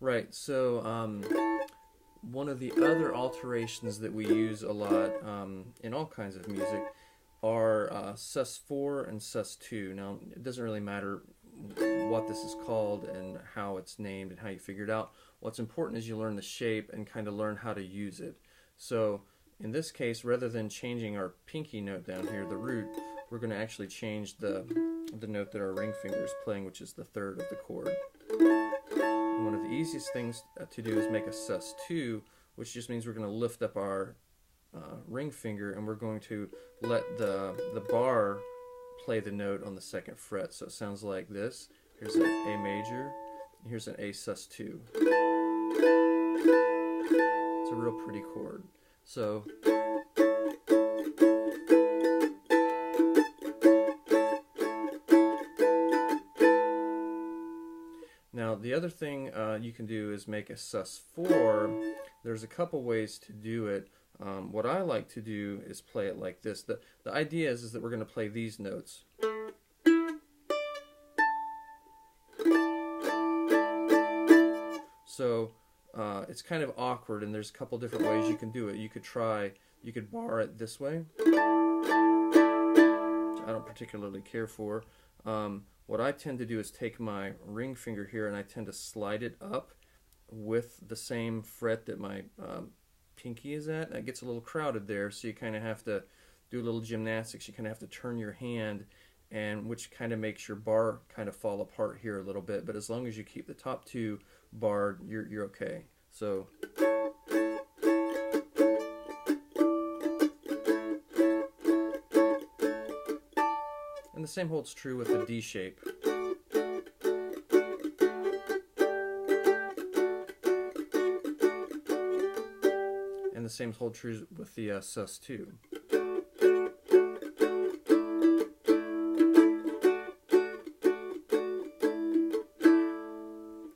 Right. So one of the other alterations that we use a lot in all kinds of music are sus4 and sus2. Now, it doesn't really matter what this is called and how it's named and how you figure it out. What's important is you learn the shape and kind of learn how to use it. So in this case, rather than changing our pinky note down here, the root, we're going to actually change the note that our ring finger is playing, which is the third of the chord. And one of the easiest things to do is make a sus2, which just means we're going to lift up our ring finger and we're going to let the bar play the note on the second fret. So it sounds like this. Here's an A major, and here's an A sus2. It's a real pretty chord. So now the other thing you can do is make a sus4. There's a couple ways to do it. What I like to do is play it like this. The idea is that we're going to play these notes. So it's kind of awkward, and there's a couple different ways you can do it. You could bar it this way, which I don't particularly care for. What I tend to do is take my ring finger here and I tend to slide it up with the same fret that my pinky is at. That gets a little crowded there, so you kind of have to do a little gymnastics. You kind of have to turn your hand, and which kind of makes your bar kind of fall apart here a little bit. But as long as you keep the top two barred, you're okay. So and the same holds true with the D shape. And the same holds true with the sus2.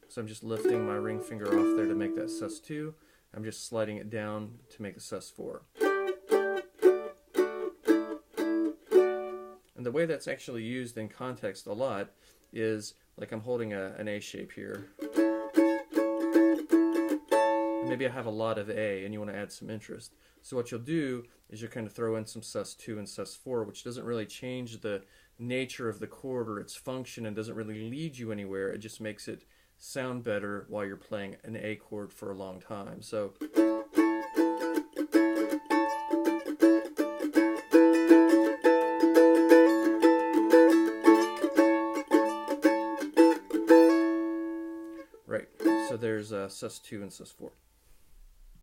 So I'm just lifting my ring finger off there to make that sus2. I'm just sliding it down to make a sus4. And the way that's actually used in context a lot is like I'm holding an A shape here. And maybe I have a lot of A and you want to add some interest. So what you'll do is you'll kind of throw in some sus2 and sus4, which doesn't really change the nature of the chord or its function and doesn't really lead you anywhere. It just makes it sound better while you're playing an A chord for a long time. So right, so there's sus2 and sus4.